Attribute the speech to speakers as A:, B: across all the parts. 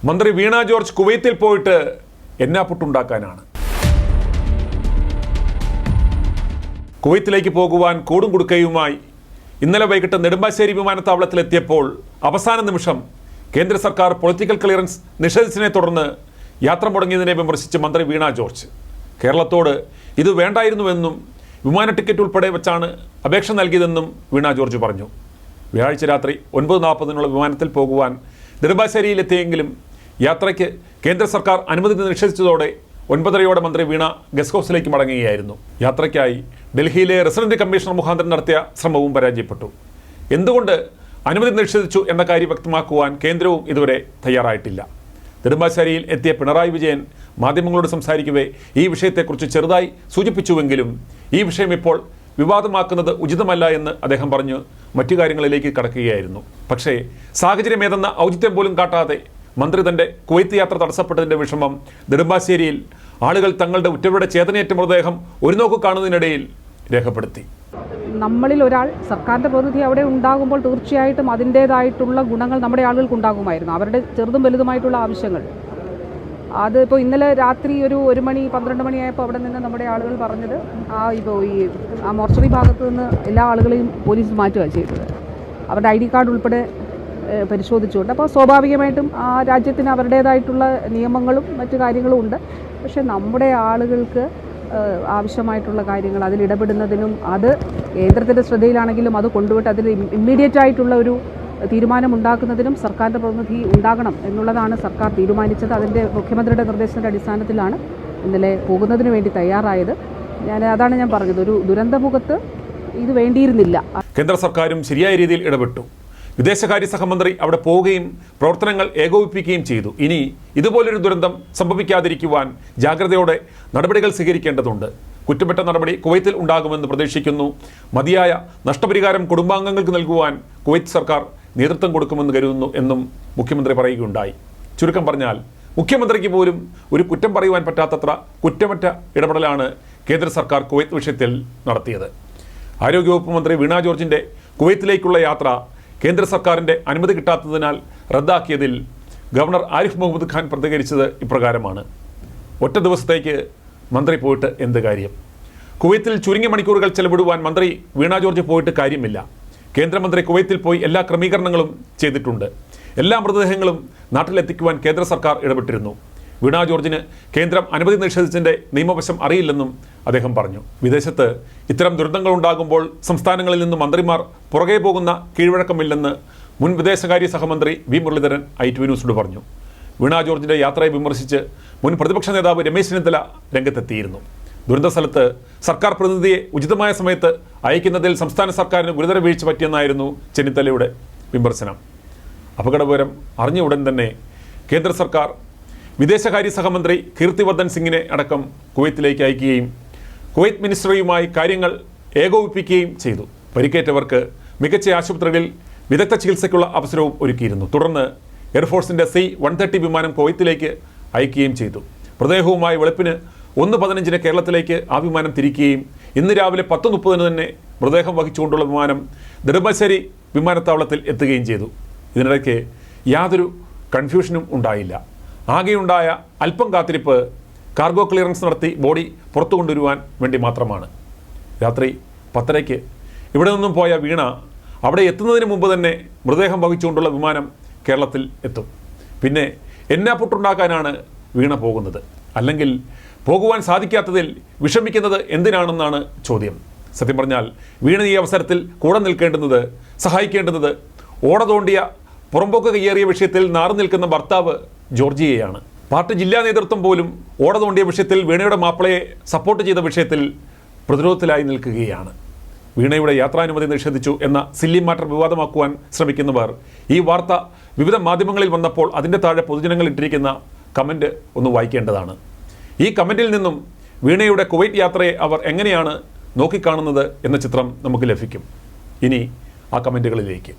A: മന്ത്രി വീണ ജോർജ് കുവൈത്തിൽ പോയിട്ട് എന്നാപ്പുട്ടുണ്ടാക്കാനാണ്. കുവൈത്തിലേക്ക് പോകുവാൻ കൂടും കുടുക്കയുമായി ഇന്നലെ വൈകിട്ട് നെടുമ്പാശ്ശേരി വിമാനത്താവളത്തിലെത്തിയപ്പോൾ അവസാന നിമിഷം കേന്ദ്ര സർക്കാർ പൊളിറ്റിക്കൽ ക്ലിയറൻസ് നിഷേധിച്ചതിനെ തുടർന്ന് യാത്ര മുടങ്ങിയതിനെ വിമർശിച്ച് മന്ത്രി വീണ ജോർജ് കേരളത്തോട് ഇത് വേണ്ടായിരുന്നുവെന്നും വിമാന ടിക്കറ്റ് ഉൾപ്പെടെ വെച്ചാണ് അപേക്ഷ നൽകിയതെന്നും വീണ ജോർജ് പറഞ്ഞു. വ്യാഴാഴ്ച രാത്രി 9:40 വിമാനത്തിൽ പോകുവാൻ നെടുമ്പാശ്ശേരിയിലെത്തിയെങ്കിലും യാത്രയ്ക്ക് കേന്ദ്ര സർക്കാർ അനുമതി നിഷേധിച്ചതോടെ 9:30 മന്ത്രി വീണ ഗസ്റ്റ് ഹൗസിലേക്ക് മടങ്ങുകയായിരുന്നു. യാത്രയ്ക്കായി ഡൽഹിയിലെ റെസിഡന്റ് കമ്മീഷണർ മുഖാന്തരം നടത്തിയ ശ്രമവും പരാജയപ്പെട്ടു. എന്തുകൊണ്ട് അനുമതി നിഷേധിച്ചു എന്ന കാര്യം വ്യക്തമാക്കുവാൻ കേന്ദ്രവും ഇതുവരെ തയ്യാറായിട്ടില്ല. നെടുമ്പാശ്ശേരിയിൽ എത്തിയ പിണറായി വിജയൻ മാധ്യമങ്ങളോട് സംസാരിക്കവേ ഈ വിഷയത്തെക്കുറിച്ച് ചെറുതായി സൂചിപ്പിച്ചുവെങ്കിലും ഈ വിഷയം ഇപ്പോൾ വിവാദമാക്കുന്നത് ഉചിതമല്ല എന്ന് അദ്ദേഹം പറഞ്ഞു മറ്റു കാര്യങ്ങളിലേക്ക് കടക്കുകയായിരുന്നു. പക്ഷേ സാഹചര്യമേതെന്ന ഔചിത്യം പോലും കാട്ടാതെ മന്ത്രി തൻ്റെ കുവൈത്ത് യാത്ര തടസ്സപ്പെട്ടതിൻ്റെ വിഷമം നെടുമ്പാശ്ശേരിയിൽ ആളുകൾ തങ്ങളുടെ ഉറ്റവരുടെ ചേതനയേറ്റ മൃതദേഹം ഒരു നോക്ക് കാണുന്നതിനിടയിൽ രേഖപ്പെടുത്തി.
B: നമ്മളിൽ ഒരാൾ സർക്കാരിൻ്റെ പ്രതിനിധി അവിടെ ഉണ്ടാകുമ്പോൾ തീർച്ചയായിട്ടും അതിൻ്റേതായിട്ടുള്ള ഗുണങ്ങൾ നമ്മുടെ ആളുകൾക്ക് ഉണ്ടാകുമായിരുന്നു. അവരുടെ ചെറുതും വലുതുമായിട്ടുള്ള ആവശ്യങ്ങൾ അതിപ്പോൾ ഇന്നലെ രാത്രി ഒരു 1 മണി 12 മണിയായപ്പോൾ അവിടെ നിന്ന് നമ്മുടെ ആളുകൾ പറഞ്ഞത് ഇപ്പോൾ ആ മോർച്ചറി ഭാഗത്തു നിന്ന് എല്ലാ ആളുകളെയും പോലീസ് മാറ്റുകയാണ് ചെയ്തത്, അവരുടെ ID കാർഡ് ഉൾപ്പെടെ പരിശോധിച്ചുകൊണ്ട്. അപ്പോൾ സ്വാഭാവികമായിട്ടും ആ രാജ്യത്തിന് അവരുടേതായിട്ടുള്ള നിയമങ്ങളും മറ്റു കാര്യങ്ങളും ഉണ്ട്. പക്ഷേ നമ്മുടെ ആളുകൾക്ക് ആവശ്യമായിട്ടുള്ള കാര്യങ്ങൾ അതിലിടപെടുന്നതിനും അത് കേന്ദ്രത്തിൻ്റെ ശ്രദ്ധയിലാണെങ്കിലും അത് കൊണ്ടുപോയിട്ട് അതിൽ ഇമ്മീഡിയറ്റ് ആയിട്ടുള്ള ഒരു തീരുമാനമുണ്ടാക്കുന്നതിനും സർക്കാരിൻ്റെ പ്രതിനിധി ഉണ്ടാകണം എന്നുള്ളതാണ് സർക്കാർ തീരുമാനിച്ചത്. അതിൻ്റെ മുഖ്യമന്ത്രിയുടെ നിർദ്ദേശത്തിൻ്റെ അടിസ്ഥാനത്തിലാണ് ഇന്നലെ പോകുന്നതിന് വേണ്ടി തയ്യാറായത്. അതാണ് ഞാൻ പറഞ്ഞത്, ഒരു ദുരന്തമുഖത്ത് ഇത് വേണ്ടിയിരുന്നില്ല.
A: കേന്ദ്ര സർക്കാരും ശരിയായ രീതിയിൽ ഇടപെട്ടു. വിദേശകാര്യ സഹമന്ത്രി അവിടെ പോവുകയും പ്രവർത്തനങ്ങൾ ഏകോപിപ്പിക്കുകയും ചെയ്തു. ഇനി ഇതുപോലൊരു ദുരന്തം സംഭവിക്കാതിരിക്കുവാൻ ജാഗ്രതയോടെ നടപടികൾ സ്വീകരിക്കേണ്ടതുണ്ട്. കുറ്റപ്പെട്ട നടപടി കുവൈത്തിൽ ഉണ്ടാകുമെന്ന് പ്രതീക്ഷിക്കുന്നു. മതിയായ നഷ്ടപരിഹാരം കുടുംബാംഗങ്ങൾക്ക് നൽകുവാൻ കുവൈത്ത് സർക്കാർ നേതൃത്വം കൊടുക്കുമെന്ന് കരുതുന്നു എന്നും മുഖ്യമന്ത്രി പറയുകയുണ്ടായി. ചുരുക്കം പറഞ്ഞാൽ മുഖ്യമന്ത്രിക്ക് പോലും ഒരു കുറ്റം പറയുവാൻ പറ്റാത്തത്ര കുറ്റമറ്റ ഇടപെടലാണ് കേന്ദ്ര സർക്കാർ കുവൈത്ത് വിഷയത്തിൽ നടത്തിയത്. ആരോഗ്യവകുപ്പ് മന്ത്രി വീണ ജോർജിൻ്റെ കുവൈത്തിലേക്കുള്ള യാത്ര കേന്ദ്ര സർക്കാരിൻ്റെ അനുമതി കിട്ടാത്തതിനാൽ റദ്ദാക്കിയതിൽ ഗവർണർ ആരിഫ് മുഹമ്മദ് ഖാൻ പ്രതികരിച്ചത് ഇപ്രകാരമാണ്: ഒറ്റ ദിവസത്തേക്ക് മന്ത്രി പോയിട്ട് എന്ത് കാര്യം? കുവൈത്തിൽ ചുരുങ്ങിയ മണിക്കൂറുകൾ ചെലവിടുവാൻ മന്ത്രി വീണ ജോർജ് പോയിട്ട് കാര്യമില്ല. കേന്ദ്രമന്ത്രി കുവൈത്തിൽ പോയി എല്ലാ ക്രമീകരണങ്ങളും ചെയ്തിട്ടുണ്ട്. എല്ലാ മൃതദേഹങ്ങളും നാട്ടിലെത്തിക്കുവാൻ കേന്ദ്ര സർക്കാർ ഇടപെട്ടിരുന്നു. വീണ ജോർജിന് കേന്ദ്രം അനുമതി നിഷേധിച്ചതിൻ്റെ നിയമവശം അറിയില്ലെന്നും അദ്ദേഹം പറഞ്ഞു. വിദേശത്ത് ഇത്തരം ദുരന്തങ്ങൾ ഉണ്ടാകുമ്പോൾ സംസ്ഥാനങ്ങളിൽ നിന്ന് മന്ത്രിമാർ പുറകെ പോകുന്ന കീഴ്വഴക്കമില്ലെന്ന് മുൻ വിദേശകാര്യ സഹമന്ത്രി വി മുരളീധരൻ ITV ന്യൂസിനോട് പറഞ്ഞു. വീണ ജോർജിൻ്റെ യാത്രയെ വിമർശിച്ച് മുൻ പ്രതിപക്ഷ നേതാവ് രമേശ് ചെന്നിത്തല രംഗത്തെത്തിയിരുന്നു. ദുരന്ത സ്ഥലത്ത് സർക്കാർ പ്രതിനിധിയെ ഉചിതമായ സമയത്ത് അയക്കുന്നതിൽ സംസ്ഥാന സർക്കാരിന് ഗുരുതര വീഴ്ച പറ്റിയെന്നായിരുന്നു ചെന്നിത്തലയുടെ വിമർശനം. അപകടവിവരം അറിഞ്ഞ ഉടൻ തന്നെ കേന്ദ്ര സർക്കാർ വിദേശകാര്യ സഹമന്ത്രി കീർത്തിവർദ്ധൻ സിംഗിനെ അടക്കം കുവൈത്തിലേക്ക് അയക്കുകയും കുവൈത്ത് മിനിസ്റ്ററിയുമായി കാര്യങ്ങൾ ഏകോപിപ്പിക്കുകയും ചെയ്തു. പരിക്കേറ്റവർക്ക് മികച്ച ആശുപത്രികളിൽ വിദഗ്ധ ചികിത്സയ്ക്കുള്ള അവസരവും ഒരുക്കിയിരുന്നു. തുടർന്ന് എയർഫോഴ്സിൻ്റെ C-130 വിമാനം കുവൈത്തിലേക്ക് അയക്കുകയും ചെയ്തു. മൃതദേഹവുമായി വെളുപ്പിന് 1:15 കേരളത്തിലേക്ക് ആ വിമാനം തിരിക്കുകയും ഇന്ന് രാവിലെ 10:30 തന്നെ മൃതദേഹം വഹിച്ചുകൊണ്ടുള്ള വിമാനം നെടുമ്പാശ്ശേരി വിമാനത്താവളത്തിൽ എത്തുകയും ചെയ്തു. ഇതിനിടയ്ക്ക് യാതൊരു കൺഫ്യൂഷനും ഉണ്ടായില്ല. ആകെയുണ്ടായ അല്പം കാത്തിരിപ്പ് കാർഗോ ക്ലിയറൻസ് നടത്തി ബോഡി പുറത്തു കൊണ്ടുവരുവാൻ വേണ്ടി മാത്രമാണ്. രാത്രി 10:30 ഇവിടെ നിന്നും പോയ വീണ അവിടെ എത്തുന്നതിന് മുമ്പ് തന്നെ മൃതദേഹം വഹിച്ചുകൊണ്ടുള്ള വിമാനം കേരളത്തിൽ എത്തും. പിന്നെ എന്നാപ്പുട്ടുണ്ടാക്കാനാണ് വീണ പോകുന്നത്? അല്ലെങ്കിൽ പോകുവാൻ സാധിക്കാത്തതിൽ വിഷമിക്കുന്നത് എന്തിനാണെന്നാണ് ചോദ്യം. സത്യം പറഞ്ഞാൽ വീണ ഈ അവസരത്തിൽ കൂടെ നിൽക്കേണ്ടുന്നത്, സഹായിക്കേണ്ടുന്നത് ഓട തോണ്ടിയ പുറമ്പോക്ക് കയ്യേറിയ വിഷയത്തിൽ നാറി നിൽക്കുന്ന ഭർത്താവ് ജോർജിയയാണ്. പാർട്ടി ജില്ലാ നേതൃത്വം പോലും ഓട തോണ്ടിയ വിഷയത്തിൽ വീണയുടെ മാപ്പിളയെ സപ്പോർട്ട് ചെയ്ത വിഷയത്തിൽ പ്രതിരോധത്തിലായി നിൽക്കുകയാണ്. വീണയുടെ യാത്രാനുമതി നിഷേധിച്ചു എന്ന സില്ലി മാറ്റർ വിവാദമാക്കുവാൻ ശ്രമിക്കുന്നവർ ഈ വാർത്ത വിവിധ മാധ്യമങ്ങളിൽ വന്നപ്പോൾ അതിൻ്റെ താഴെ പൊതുജനങ്ങൾ ഇട്ടിരിക്കുന്ന കമൻറ്റ് ഒന്ന് വായിക്കേണ്ടതാണ്. ഈ കമൻറ്റിൽ നിന്നും വീണയുടെ കുവൈറ്റ് യാത്രയെ അവർ എങ്ങനെയാണ് നോക്കിക്കാണുന്നത് എന്ന ചിത്രം നമുക്ക് ലഭിക്കും. ഇനി ആ കമൻറ്റുകളിലേക്ക്.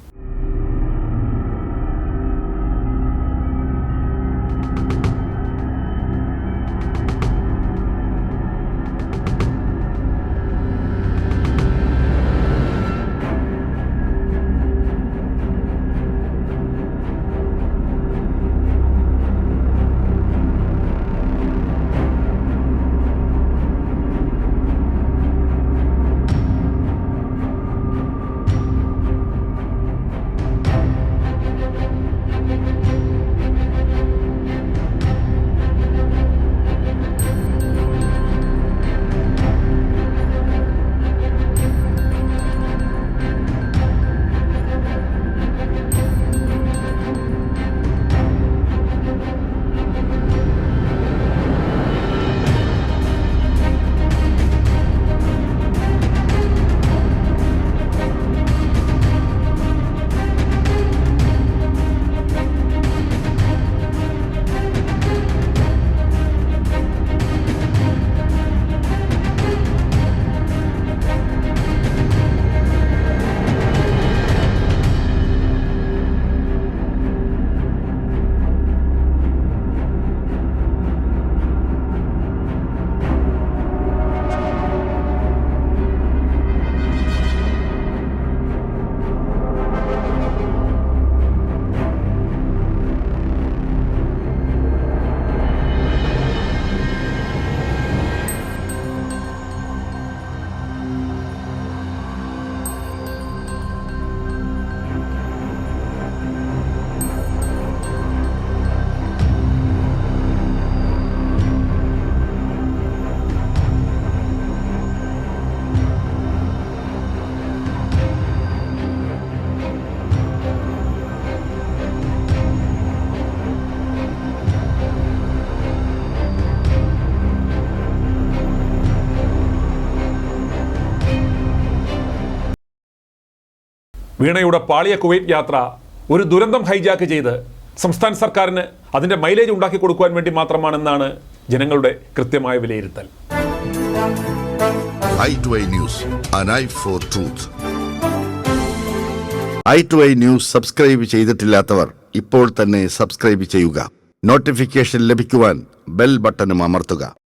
A: വീണയുടെ പാളിയ കുവൈറ്റ് യാത്ര ഒരു ദുരന്തം ഹൈജാക്ക് ചെയ്ത് സംസ്ഥാന സർക്കാരിന് അതിൻ്റെ മൈലേജ് ഉണ്ടാക്കി കൊടുക്കുവാൻ വേണ്ടി മാത്രമാണെന്നാണ് ജനങ്ങളുടെ കൃത്യമായ വിലയിരുത്തൽ.
C: i2i News, an eye for truth. i2i News subscribe ചെയ്തിട്ടില്ലാത്തവർ ഇപ്പോൾ തന്നെ സബ്സ്ക്രൈബ് ചെയ്യുക. നോട്ടിഫിക്കേഷൻ ലഭിക്കുവാൻ ബെൽ ബട്ടണും അമർത്തുക.